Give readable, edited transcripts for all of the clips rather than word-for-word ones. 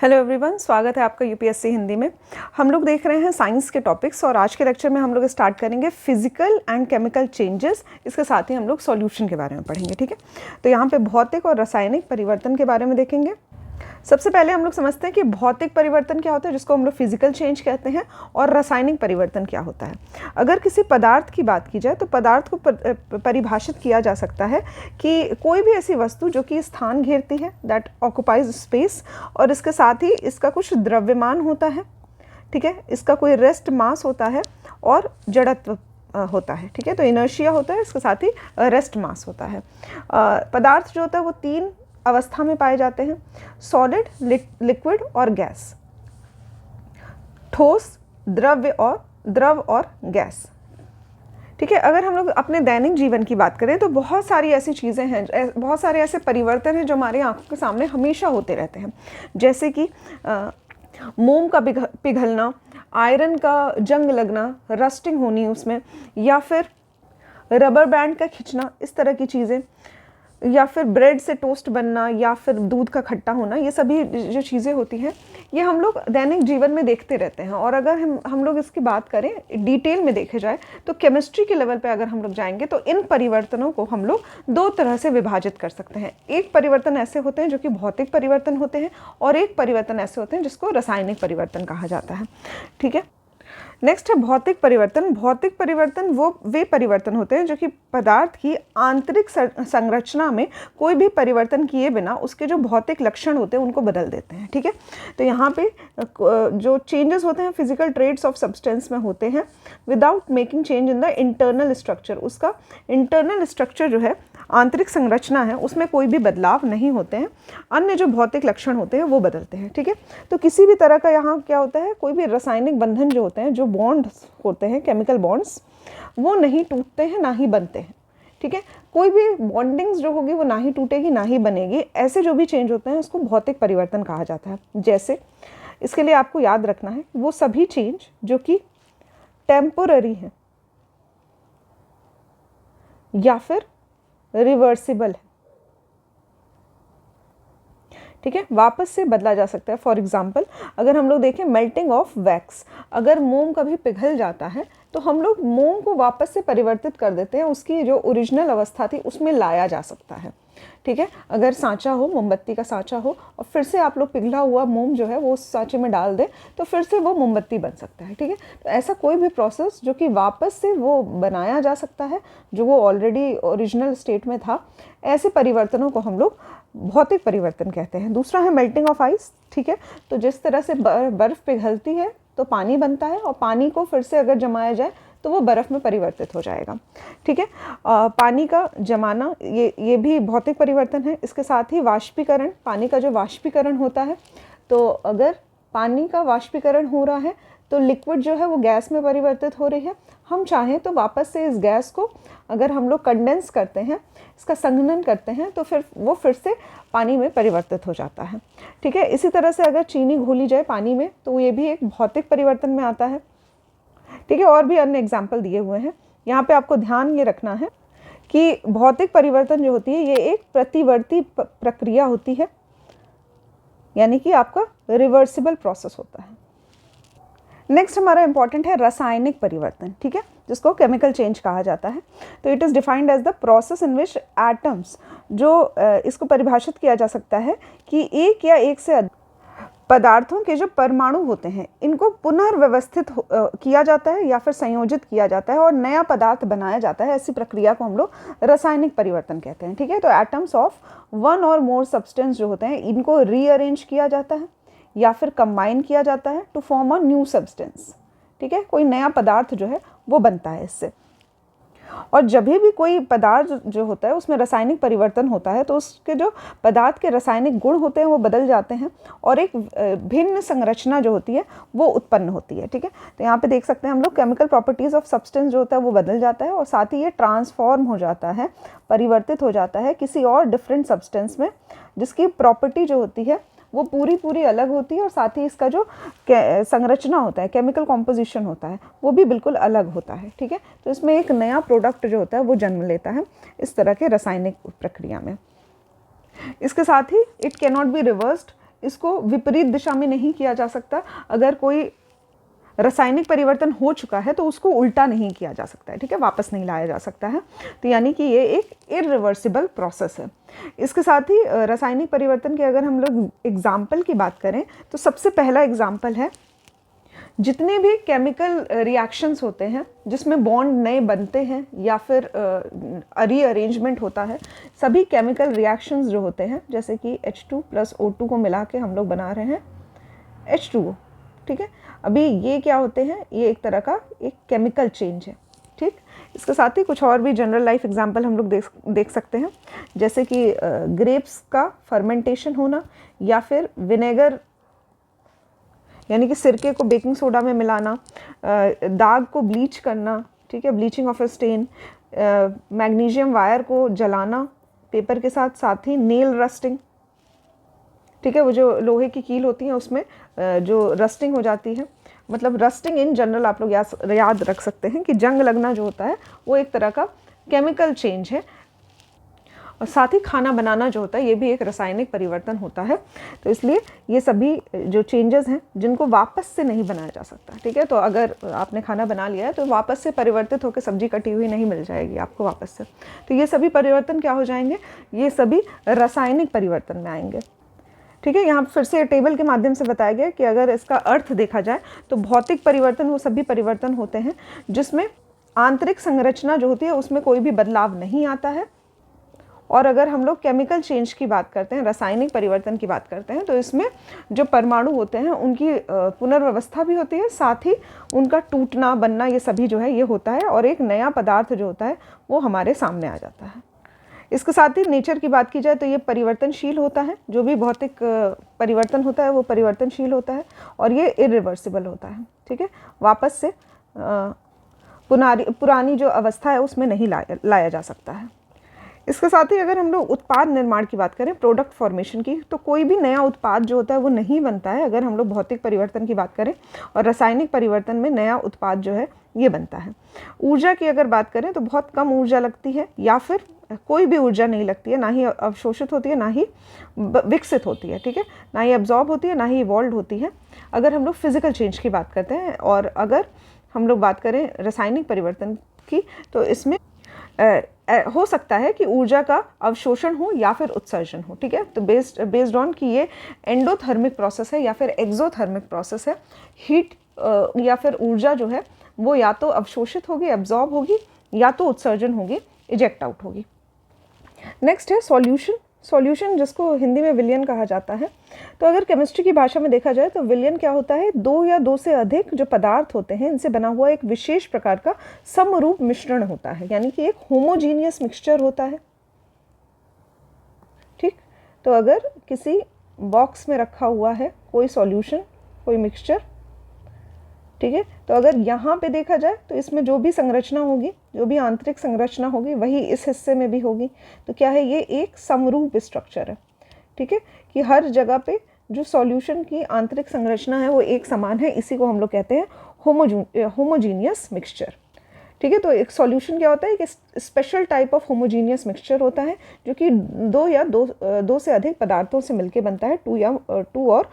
Hello everyone, स्वागत है आपका यूपीएससी हिंदी में। हम लोग देख रहे हैं साइंस के टॉपिक्स और आज के लेक्चर में हम लोग स्टार्ट करेंगे फिजिकल एंड केमिकल चेंजेस। इसके साथ ही हम लोग सॉल्यूशन के बारे में पढ़ेंगे। ठीक है, तो यहाँ पे भौतिक और रासायनिक परिवर्तन के बारे में देखेंगे। सबसे पहले हम लोग समझते हैं कि भौतिक परिवर्तन क्या होता है, जिसको हम लोग फिजिकल चेंज कहते हैं, और रासायनिक परिवर्तन क्या होता है। अगर किसी पदार्थ की बात की जाए तो पदार्थ को परिभाषित किया जा सकता है कि कोई भी ऐसी वस्तु जो कि स्थान घेरती है, दैट ऑक्युपाइज स्पेस, और इसके साथ ही इसका कुछ द्रव्यमान होता है। ठीक है, इसका कोई रेस्ट मास होता है और जड़त्व होता है। ठीक है, तो इनर्शिया होता है, इसके साथ ही रेस्ट मास होता है। पदार्थ जो होता है वो तीन अवस्था में पाए जाते हैं: सॉलिड, लिक्विड और गैस। ठोस, द्रव और गैस। ठीक है, अगर हम लोग अपने दैनिक जीवन की बात करें तो बहुत सारी ऐसी चीज़ें हैं, बहुत सारे ऐसे परिवर्तन हैं जो हमारी आंखों के सामने हमेशा होते रहते हैं। जैसे कि मोम का पिघलना, आयरन का जंग लगना, रस्टिंग होनी उसमें, या फिर रबर बैंड का खिंचना, इस तरह की चीज़ें, या फिर ब्रेड से टोस्ट बनना, या फिर दूध का खट्टा होना। ये सभी जो चीज़ें होती हैं ये हम लोग दैनिक जीवन में देखते रहते हैं। और अगर हम लोग इसकी बात करें डिटेल में देखे जाए तो केमिस्ट्री के लेवल पे अगर हम लोग जाएंगे तो इन परिवर्तनों को हम लोग दो तरह से विभाजित कर सकते हैं। एक परिवर्तन ऐसे होते हैं जो कि भौतिक परिवर्तन होते हैं, और एक परिवर्तन ऐसे होते हैं जिसको रासायनिक परिवर्तन कहा जाता है। ठीक है, नेक्स्ट है भौतिक परिवर्तन। भौतिक परिवर्तन वे परिवर्तन होते हैं जो कि पदार्थ की आंतरिक संरचना में कोई भी परिवर्तन किए बिना उसके जो भौतिक लक्षण होते हैं उनको बदल देते हैं। ठीक है, तो यहाँ पे जो चेंजेस होते हैं फिजिकल ट्रेट्स ऑफ सब्सटेंस में होते हैं without making change in the internal structure. उसका इंटरनल स्ट्रक्चर जो है, आंतरिक संरचना है, उसमें कोई भी बदलाव नहीं होते हैं। अन्य जो भौतिक लक्षण होते हैं वो बदलते हैं। ठीक है, तो किसी भी तरह का यहाँ क्या होता है, कोई भी रासायनिक बंधन जो होते हैं, जो बॉन्ड्स होते हैं, केमिकल बॉन्ड्स, वो नहीं टूटते हैं ना ही बनते हैं। ठीक है, कोई भी बॉन्डिंग्स जो होगी वो ना ही टूटेगी ना ही बनेगी। ऐसे जो भी चेंज होते हैं उसको भौतिक परिवर्तन कहा जाता है। जैसे इसके लिए आपको याद रखना है वो सभी चेंज जो कि टेम्पोररी हैं या फिर रिवर्सिबल है। ठीक है, वापस से बदला जा सकता है। फॉर एग्जाम्पल अगर हम लोग देखें मेल्टिंग ऑफ वैक्स, अगर मोम कभी पिघल जाता है तो हम लोग मोम को वापस से परिवर्तित कर देते हैं, उसकी जो ओरिजिनल अवस्था थी उसमें लाया जा सकता है। ठीक है, अगर सांचा हो, मोमबत्ती का सांचा हो, और फिर से आप लोग पिघला हुआ मोम जो है वो उस सांचे में डाल दें तो फिर से वो मोमबत्ती बन सकता है। ठीक है, तो ऐसा कोई भी प्रोसेस जो कि वापस से वो बनाया जा सकता है जो वो ऑलरेडी ओरिजिनल स्टेट में था, ऐसे परिवर्तनों को हम लोग भौतिक परिवर्तन कहते हैं। दूसरा है मेल्टिंग ऑफ आइस। ठीक है, तो जिस तरह से बर्फ़ पिघलती है तो पानी बनता है, और पानी को फिर से अगर जमाया जाए तो वो बर्फ़ में परिवर्तित हो जाएगा। ठीक है, पानी का जमाना ये भी भौतिक परिवर्तन है। इसके साथ ही वाष्पीकरण, पानी का जो वाष्पीकरण होता है, तो अगर पानी का वाष्पीकरण हो रहा है तो लिक्विड जो है वो गैस में परिवर्तित हो रही है। हम चाहें तो वापस से इस गैस को अगर हम लोग कंडेंस करते हैं, इसका संघनन करते हैं, तो फिर वो फिर से पानी में परिवर्तित हो जाता है। ठीक है, इसी तरह से अगर चीनी घोली जाए पानी में तो ये भी एक भौतिक परिवर्तन में आता है। ठीक है, और भी अन्य एग्जाम्पल दिए हुए हैं। यहाँ पे आपको ध्यान ये रखना है कि भौतिक परिवर्तन जो होती है ये एक प्रतिवर्ती प्रक्रिया होती है, यानी कि आपका रिवर्सिबल प्रोसेस होता है। नेक्स्ट हमारा इंपॉर्टेंट है रासायनिक परिवर्तन। ठीक है, जिसको केमिकल चेंज कहा जाता है। तो it is defined as the process in which atoms, जो इसको परिभाषित किया जा सकता है कि एक या एक से अधिक पदार्थों के जो परमाणु होते हैं इनको पुनर्व्यवस्थित किया जाता है या फिर संयोजित किया जाता है और नया पदार्थ बनाया जाता है। ऐसी प्रक्रिया को हम लोग रासायनिक परिवर्तन कहते हैं। ठीक है, तो एटम्स ऑफ वन और मोर सब्सटेंस जो होते हैं इनको रीअरेंज किया जाता है या फिर कंबाइन किया जाता है to form a new substance. ठीक है, कोई नया पदार्थ जो है वो बनता है इससे। और जब भी कोई पदार्थ जो होता है उसमें रासायनिक परिवर्तन होता है तो उसके जो पदार्थ के रासायनिक गुण होते हैं वो बदल जाते हैं और एक भिन्न संरचना जो होती है वो उत्पन्न होती है। ठीक है, तो यहाँ पे देख सकते हैं हम लोग केमिकल प्रॉपर्टीज़ ऑफ सब्सटेंस जो होता है वो बदल जाता है और साथ ही ये ट्रांसफॉर्म हो जाता है, परिवर्तित हो जाता है किसी और डिफरेंट सब्सटेंस में, जिसकी प्रॉपर्टी जो होती है वो पूरी अलग होती है और साथ ही इसका जो संरचना होता है, केमिकल कॉम्पोजिशन होता है, वो भी बिल्कुल अलग होता है। ठीक है, तो इसमें एक नया प्रोडक्ट जो होता है वो जन्म लेता है इस तरह के रासायनिक प्रक्रिया में। इसके साथ ही it can not be reversed इसको विपरीत दिशा में नहीं किया जा सकता। अगर कोई रासायनिक परिवर्तन हो चुका है तो उसको उल्टा नहीं किया जा सकता है, ठीक है, वापस नहीं लाया जा सकता है। तो यानी कि ये एक इरिवर्सिबल प्रोसेस है। इसके साथ ही रासायनिक परिवर्तन के अगर हम लोग एग्जाम्पल की बात करें तो सबसे पहला एग्जाम्पल है, जितने भी केमिकल रिएक्शंस होते हैं जिसमें बॉन्ड नए बनते हैं या फिर रीअरेंजमेंट होता है, सभी केमिकल रिएक्शंस जो होते हैं, जैसे कि H2 + O2 को मिला के हम लोग बना रहे हैं H2O, ठीक है। अभी ये क्या होते हैं, ये एक तरह का एक केमिकल चेंज है, ठीक। इसके साथ ही कुछ और भी जनरल लाइफ एग्जांपल हम लोग देख सकते हैं, जैसे कि ग्रेप्स का फर्मेंटेशन होना, या फिर विनेगर यानी कि सिरके को बेकिंग सोडा में मिलाना, दाग को ब्लीच करना, ठीक है, bleaching of a stain, magnesium wire को जलाना पेपर के साथ, साथ ही नेल रस्टिंग, ठीक है, वो जो लोहे की कील होती है उसमें जो रस्टिंग हो जाती है, मतलब रस्टिंग इन जनरल आप लोग याद रख सकते हैं कि जंग लगना जो होता है वो एक तरह का केमिकल चेंज है। और साथ ही खाना बनाना जो होता है ये भी एक रासायनिक परिवर्तन होता है। तो इसलिए ये सभी जो चेंजेस हैं जिनको वापस से नहीं बनाया जा सकता, ठीक है। तो अगर आपने खाना बना लिया है तो वापस से परिवर्तित होकर सब्जी कटी हुई नहीं मिल जाएगी आपको वापस से। तो ये सभी परिवर्तन क्या हो जाएंगे, ये सभी रासायनिक परिवर्तन में आएंगे, ठीक है। यहाँ फिर से टेबल के माध्यम से बताया गया कि अगर इसका अर्थ देखा जाए तो भौतिक परिवर्तन वो सभी परिवर्तन होते हैं जिसमें आंतरिक संरचना जो होती है उसमें कोई भी बदलाव नहीं आता है। और अगर हम लोग केमिकल चेंज की बात करते हैं, रासायनिक परिवर्तन की बात करते हैं, तो इसमें जो परमाणु होते हैं उनकी पुनर्व्यवस्था भी होती है, साथ ही उनका टूटना बनना ये सभी जो है ये होता है, और एक नया पदार्थ जो होता है वो हमारे सामने आ जाता है। इसके साथ ही नेचर की बात की जाए तो ये परिवर्तनशील होता है, जो भी भौतिक परिवर्तन होता है वो परिवर्तनशील होता है और ये इरिवर्सिबल होता है, ठीक है। वापस से पुरानी जो अवस्था है उसमें नहीं लाया जा सकता है। इसके साथ ही अगर हम लोग उत्पाद निर्माण की बात करें, प्रोडक्ट फॉर्मेशन की, तो कोई भी नया उत्पाद जो होता है वो नहीं बनता है अगर हम लोग भौतिक परिवर्तन की बात करें, और रासायनिक परिवर्तन में नया उत्पाद जो है ये बनता है। ऊर्जा की अगर बात करें तो बहुत कम ऊर्जा लगती है, या फिर कोई भी ऊर्जा नहीं लगती है, ना ही अवशोषित होती है ना ही विकसित होती है, ठीक है, ना ही एब्जॉर्ब होती है ना ही इवॉल्व होती है, अगर हम लोग फिजिकल चेंज की बात करते हैं। और अगर हम लोग बात करें रासायनिक परिवर्तन की तो इसमें हो सकता है कि ऊर्जा का अवशोषण हो या फिर उत्सर्जन हो, ठीक है। तो बेस्ड ऑन कि ये एंडोथर्मिक प्रोसेस है या फिर एक्सोथर्मिक प्रोसेस है, हीट या फिर ऊर्जा जो है वो या तो अवशोषित होगी, एब्जॉर्ब होगी, या तो उत्सर्जन होगी, इजेक्ट आउट होगी। नेक्स्ट है सॉल्यूशन। सॉल्यूशन जिसको हिंदी में विलयन कहा जाता है। तो अगर केमिस्ट्री की भाषा में देखा जाए तो विलयन क्या होता है, दो या दो से अधिक जो पदार्थ होते हैं इनसे बना हुआ एक विशेष प्रकार का समरूप मिश्रण होता है, यानी कि एक होमोजीनियस मिक्सचर होता है, ठीक। तो अगर किसी बॉक्स में रखा हुआ है कोई सॉल्यूशन, कोई मिक्सचर, ठीक है, तो अगर यहाँ पे देखा जाए तो इसमें जो भी संरचना होगी, जो भी आंतरिक संरचना होगी वही इस हिस्से में भी होगी। तो क्या है, ये एक समरूप स्ट्रक्चर है, ठीक है, कि हर जगह पे जो सॉल्यूशन की आंतरिक संरचना है वो एक समान है। इसी को हम लोग कहते हैं होमोजीनियस मिक्सचर, ठीक है। तो एक सॉल्यूशन क्या होता है, एक special type of homogeneous mixture होता है जो कि दो से अधिक पदार्थों से मिलकर बनता है, टू और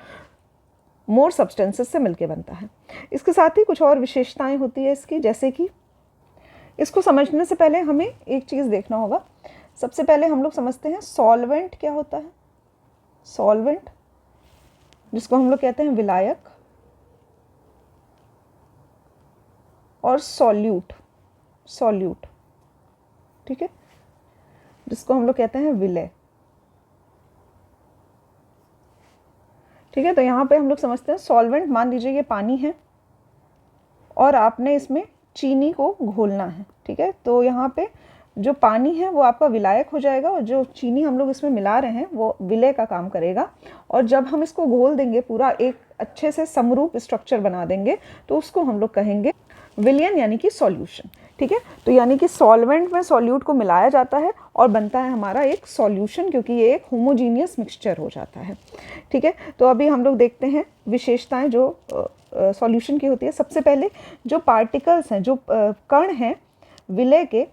मोर सब्सटेंसेस से मिलके बनता है। इसके साथ ही कुछ और विशेषताएं होती है इसकी, जैसे कि इसको समझने से पहले हमें एक चीज़ देखना होगा। सबसे पहले हम लोग समझते हैं सॉल्वेंट क्या होता है। सॉल्वेंट जिसको हम लोग कहते हैं विलायक, और सॉल्यूट, ठीक है, जिसको हम लोग कहते हैं विलय, ठीक है। तो यहाँ पे हम लोग समझते हैं सॉल्वेंट, मान लीजिए ये पानी है और आपने इसमें चीनी को घोलना है, ठीक है। तो यहाँ पे जो पानी है वो आपका विलायक हो जाएगा और जो चीनी हम लोग इसमें मिला रहे हैं वो विलय का काम करेगा। और जब हम इसको घोल देंगे, पूरा एक अच्छे से समरूप स्ट्रक्चर बना देंगे, तो उसको हम लोग कहेंगे विलयन, यानी कि सॉल्यूशन, ठीक है। तो यानी कि सॉल्वेंट में सॉल्यूट को मिलाया जाता है और बनता है हमारा एक सॉल्यूशन, क्योंकि ये एक होमोजीनियस मिक्सचर हो जाता है, ठीक है। तो अभी हम लोग देखते हैं विशेषताएं जो सॉल्यूशन की होती है। सबसे पहले जो पार्टिकल्स हैं, जो कण हैं विलय के,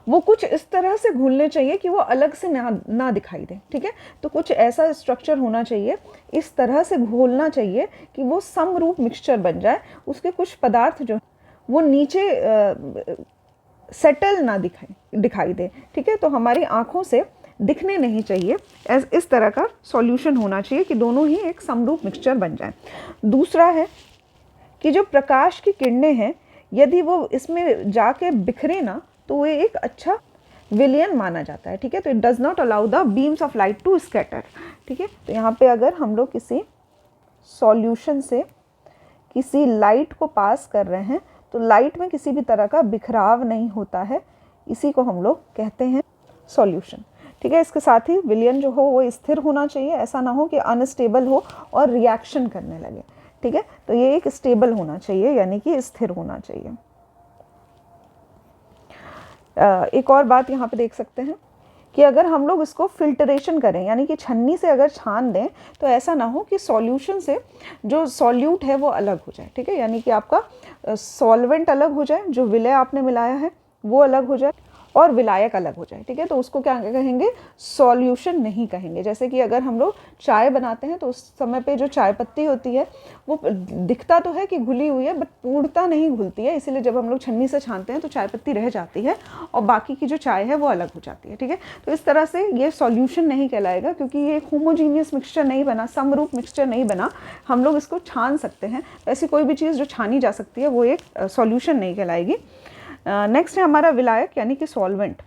वो कुछ इस तरह से घुलने चाहिए कि वो अलग से ना दिखाई दे, ठीक है। तो कुछ ऐसा स्ट्रक्चर होना चाहिए, इस तरह से घोलना चाहिए कि वो समरूप मिक्सचर बन जाए, उसके कुछ पदार्थ जो वो नीचे सेटल ना दिखाई दे, ठीक है। तो हमारी आँखों से दिखने नहीं चाहिए, इस तरह का सॉल्यूशन होना चाहिए कि दोनों ही एक समरूप मिक्सचर बन जाए। दूसरा है कि जो प्रकाश की किरणें हैं, यदि वो इसमें जाके बिखरे ना, तो वो एक अच्छा विलयन माना जाता है, ठीक है। तो it does not allow the beams of light to scatter, ठीक है। तो यहाँ पे अगर हम लोग किसी सॉल्यूशन से किसी लाइट को पास कर रहे हैं तो लाइट में किसी भी तरह का बिखराव नहीं होता है, इसी को हम लोग कहते हैं सॉल्यूशन, ठीक है। इसके साथ ही विलयन जो हो वो स्थिर होना चाहिए, ऐसा ना हो कि अनस्टेबल हो और रिएक्शन करने लगे, ठीक है। तो ये एक स्टेबल होना चाहिए, यानी कि स्थिर होना चाहिए। एक और बात यहाँ पे देख सकते हैं कि अगर हम लोग इसको फिल्टरेशन करें, यानी कि छन्नी से अगर छान दें, तो ऐसा ना हो कि सॉल्यूशन से जो सॉल्यूट है वो अलग हो जाए, ठीक है। यानी कि आपका सॉल्वेंट अलग हो जाए, जो विलय आपने मिलाया है वो अलग हो जाए और विलायक अलग हो जाए, ठीक है। तो उसको क्या कहेंगे, सॉल्यूशन नहीं कहेंगे। जैसे कि अगर हम लोग चाय बनाते हैं तो उस समय पे जो चाय पत्ती होती है वो दिखता तो है कि घुली हुई है, बट पूर्णतः नहीं घुलती है, इसीलिए जब हम लोग छन्नी से छानते हैं तो चाय पत्ती रह जाती है और बाकी की जो चाय है वो अलग हो जाती है, ठीक है। तो इस तरह से ये सॉल्यूशन नहीं कहलाएगा, क्योंकि ये एक होमोजीनियस मिक्सचर नहीं बना, समरूप मिक्सचर नहीं बना। हम लोग इसको छान सकते हैं, ऐसी कोई भी चीज़ जो छानी जा सकती है वो एक सॉल्यूशन नहीं कहलाएगी। नेक्स्ट है हमारा विलायक, यानी कि सॉल्वेंट,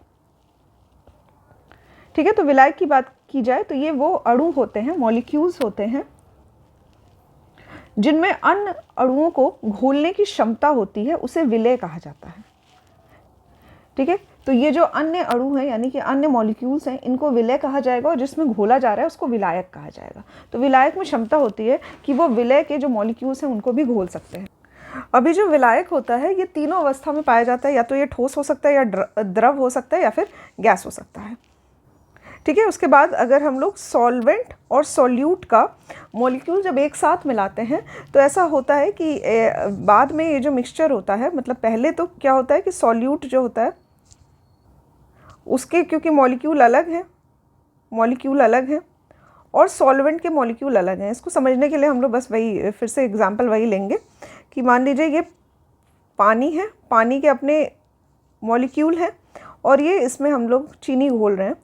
ठीक है। तो विलायक की बात की जाए तो ये वो अणु होते हैं, मॉलिक्यूल्स होते हैं, जिनमें अन्य अणुओं को घोलने की क्षमता होती है, उसे विलय कहा जाता है, ठीक है। तो ये जो अन्य अणु है, यानी कि अन्य मॉलिक्यूल्स हैं, इनको विलय कहा जाएगा, और जिसमें घोला जा रहा है उसको विलायक कहा जाएगा। तो विलायक में क्षमता होती है कि वो विलय के जो मॉलिक्यूल्स हैं उनको भी घोल सकते हैं। अभी जो विलायक होता है ये तीनों अवस्था में पाया जाता है, या तो ये ठोस हो सकता है, या द्रव हो सकता है, या फिर गैस हो सकता है, ठीक है। उसके बाद अगर हम लोग सॉल्वेंट और सॉल्यूट का मॉलिक्यूल जब एक साथ मिलाते हैं तो ऐसा होता है कि बाद में ये जो मिक्सचर होता है, मतलब पहले तो क्या होता है कि सॉल्यूट जो होता है उसके, क्योंकि मॉलिक्यूल अलग हैं और सॉल्वेंट के मॉलिक्यूल अलग हैं। इसको समझने के लिए हम लोग बस वही फिर से एग्जांपल वही लेंगे कि मान लीजिए ये पानी है, पानी के अपने मॉलिक्यूल हैं और ये इसमें हम लोग चीनी घोल रहे हैं,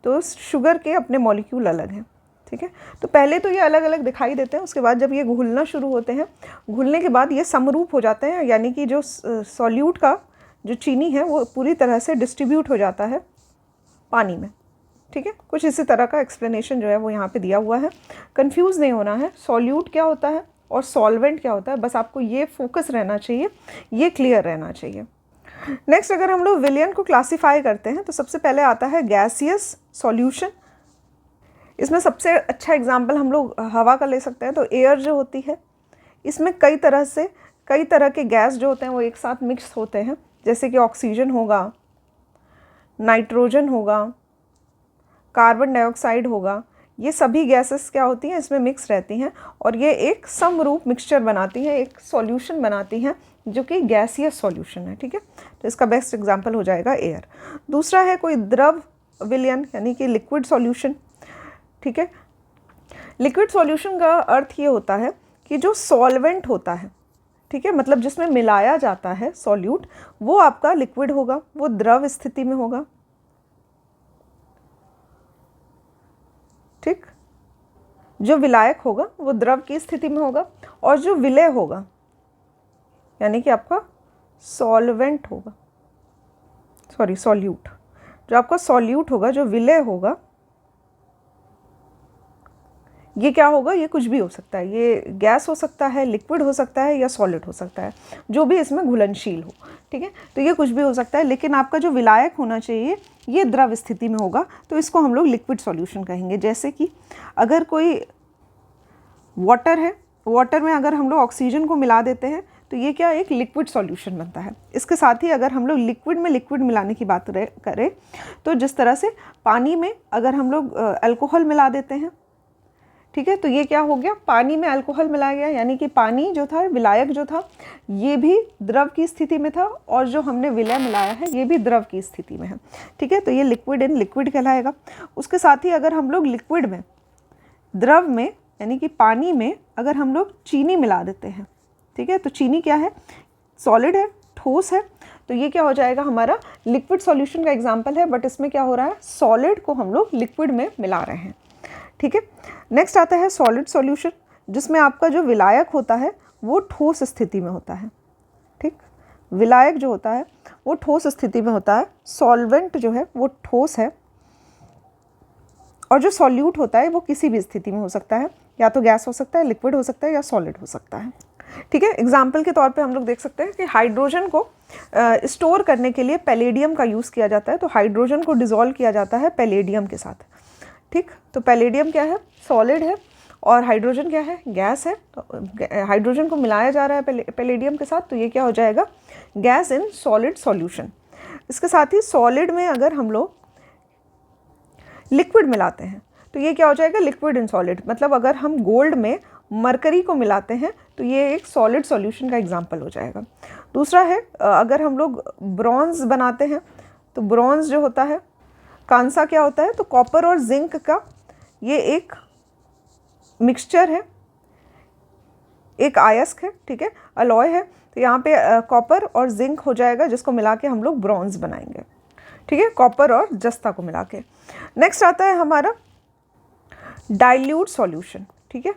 तो शुगर के अपने मॉलिक्यूल अलग हैं, ठीक है। तो पहले तो ये अलग अलग दिखाई देते हैं, उसके बाद जब ये घुलना शुरू होते हैं, घुलने के बाद ये समरूप हो जाते हैं, यानी कि जो सॉल्यूट का जो चीनी है वो पूरी तरह से डिस्ट्रीब्यूट हो जाता है पानी में, ठीक है। कुछ इसी तरह का एक्सप्लेनेशन जो है वो यहाँ पे दिया हुआ है। कंफ्यूज नहीं होना है, सॉल्यूट क्या होता है और सॉल्वेंट क्या होता है, बस आपको ये फोकस रहना चाहिए, ये क्लियर रहना चाहिए। नेक्स्ट अगर हम लोग विलयन को क्लासीफाई करते हैं तो सबसे पहले आता है गैसियस सॉल्यूशन। इसमें सबसे अच्छा एग्जाम्पल हम लोग हवा का ले सकते हैं। तो एयर जो होती है, इसमें कई तरह के गैस जो होते हैं वो एक साथ मिक्स होते हैं, जैसे कि ऑक्सीजन होगा, नाइट्रोजन होगा, कार्बन डाइऑक्साइड होगा, ये सभी गैसेस क्या होती हैं, इसमें मिक्स रहती हैं और ये एक समरूप मिक्सचर बनाती हैं, एक सॉल्यूशन बनाती हैं जो कि गैसियस सॉल्यूशन है, ठीक है। तो इसका बेस्ट एग्जांपल हो जाएगा एयर। दूसरा है कोई द्रव विलयन, यानी कि लिक्विड सॉल्यूशन, ठीक है। लिक्विड सॉल्यूशन का अर्थ ये होता है कि जो सॉल्वेंट होता है, ठीक है, मतलब जिसमें मिलाया जाता है सॉल्यूट, वो आपका लिक्विड होगा, वो द्रव स्थिति में होगा, ठीक। जो विलायक होगा वो द्रव की स्थिति में होगा, और जो विलय होगा यानी कि आपका सॉल्वेंट होगा, सॉल्यूट, जो आपका सॉल्यूट होगा, जो विलय होगा, ये क्या होगा, ये कुछ भी हो सकता है, ये गैस हो सकता है, लिक्विड हो सकता है, या सॉलिड हो सकता है, जो भी इसमें घुलनशील हो, ठीक है। तो ये कुछ भी हो सकता है, लेकिन आपका जो विलायक होना चाहिए ये द्रव स्थिति में होगा, तो इसको हम लोग लिक्विड सॉल्यूशन कहेंगे। जैसे कि अगर कोई वाटर है, वाटर में अगर हम लोग ऑक्सीजन को मिला देते हैं तो ये क्या एक लिक्विड सॉल्यूशन बनता है। इसके साथ ही अगर हम लोग लिक्विड में लिक्विड मिलाने की बात करें तो जिस तरह से पानी में अगर हम लोग अल्कोहल मिला देते हैं, ठीक है। तो ये क्या हो गया, पानी में अल्कोहल मिलाया गया, यानी कि पानी जो था, विलायक जो था, ये भी द्रव की स्थिति में था और जो हमने विलय मिलाया है ये भी द्रव की स्थिति में है। ठीक है, तो ये लिक्विड इन लिक्विड कहलाएगा। उसके साथ ही अगर हम लोग लिक्विड में, द्रव में यानी कि पानी में अगर हम लोग चीनी मिला देते हैं, ठीक है, तो चीनी क्या है, सॉलिड है, ठोस है, तो ये क्या हो जाएगा, हमारा लिक्विड सॉल्यूशन का एग्जांपल है, बट इसमें क्या हो रहा है, सॉलिड को हम लोग लिक्विड में मिला रहे हैं। ठीक है, नेक्स्ट आता है सॉलिड सॉल्यूशन, जिसमें आपका जो विलायक होता है वो ठोस स्थिति में होता है। ठीक, विलायक जो होता है वो ठोस स्थिति में होता है, सॉल्वेंट जो है वो ठोस है, और जो सॉल्यूट होता है वो किसी भी स्थिति में हो सकता है, या तो गैस हो सकता है, लिक्विड हो सकता है, या सॉलिड हो सकता है। ठीक है, एग्जाम्पल के तौर पे हम लोग देख सकते हैं कि हाइड्रोजन को स्टोर करने के लिए पैलेडियम का यूज़ किया जाता है। तो हाइड्रोजन को डिसॉल्व किया जाता है पैलेडियम के साथ। ठीक, तो पैलेडियम क्या है, सॉलिड है, और हाइड्रोजन क्या है, गैस है। तो हाइड्रोजन को मिलाया जा रहा है पैलेडियम के साथ, तो ये क्या हो जाएगा, गैस इन सॉलिड सॉल्यूशन। इसके साथ ही सॉलिड में अगर हम लोग लिक्विड मिलाते हैं तो ये क्या हो जाएगा, लिक्विड इन सॉलिड। मतलब अगर हम गोल्ड में मरकरी को मिलाते हैं तो ये एक सॉलिड सॉल्यूशन का एग्जाम्पल हो जाएगा। दूसरा है, अगर हम लोग ब्रॉन्ज बनाते हैं तो ब्रॉन्ज जो होता है, कांसा क्या होता है, तो कॉपर और जिंक का ये एक मिक्सचर है, एक अयस्क है, ठीक है, अलॉय है। तो यहाँ पे कॉपर और जिंक हो जाएगा, जिसको मिला के हम लोग ब्रॉन्ज बनाएंगे। ठीक है, कॉपर और जस्ता को मिला के। नेक्स्ट आता है हमारा डाइल्यूट सॉल्यूशन। ठीक है,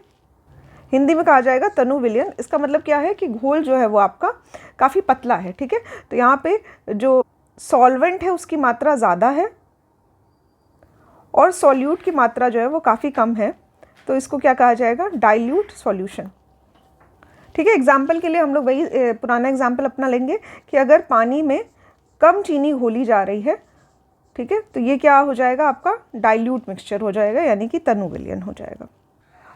हिंदी में कहा जाएगा तनु विलयन। इसका मतलब क्या है कि घोल जो है वो आपका काफ़ी पतला है। ठीक है, तो यहाँ पे जो सॉल्वेंट है उसकी मात्रा ज़्यादा है और सॉल्यूट की मात्रा जो है वो काफ़ी कम है, तो इसको क्या कहा जाएगा, डाइल्यूट सॉल्यूशन। ठीक है, एग्जाम्पल के लिए हम लोग वही पुराना एग्जाम्पल अपना लेंगे कि अगर पानी में कम चीनी घोली जा रही है, ठीक है, तो ये क्या हो जाएगा, आपका डाइल्यूट मिक्सचर हो जाएगा, यानी कि तनु विलयन हो जाएगा।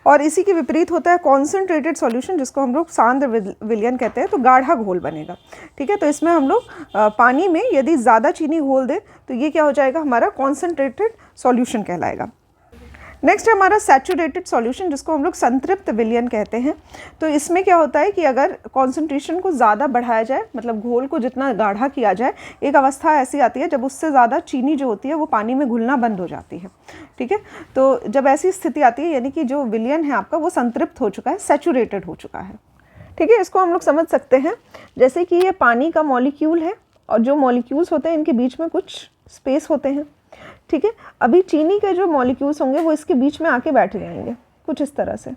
और इसी के विपरीत होता है कॉन्सेंट्रेटेड सॉल्यूशन, जिसको हम लोग सांद्र विलयन कहते हैं, तो गाढ़ा घोल बनेगा। ठीक है, तो इसमें हम लोग पानी में यदि ज़्यादा चीनी घोल दें तो ये क्या हो जाएगा, हमारा कॉन्सेंट्रेटेड सॉल्यूशन कहलाएगा। नेक्स्ट है हमारा सैचुरेटेड सॉल्यूशन, जिसको हम लोग संतृप्त विलयन कहते हैं। तो इसमें क्या होता है कि अगर कॉन्सेंट्रेशन को ज़्यादा बढ़ाया जाए, मतलब घोल को जितना गाढ़ा किया जाए, एक अवस्था ऐसी आती है जब उससे ज़्यादा चीनी जो होती है वो पानी में घुलना बंद हो जाती है। ठीक है, तो जब ऐसी स्थिति आती है यानी कि जो विलयन है आपका वो संतृप्त हो चुका है, सैचुरेटेड हो चुका है। ठीक है, इसको हम लोग समझ सकते हैं जैसे कि ये पानी का मॉलिक्यूल है और जो मॉलिक्यूल्स होते हैं इनके बीच में कुछ स्पेस होते हैं। ठीक है, अभी चीनी के जो मॉलिक्यूल्स होंगे वो इसके बीच में आके बैठ जाएंगे कुछ इस तरह से।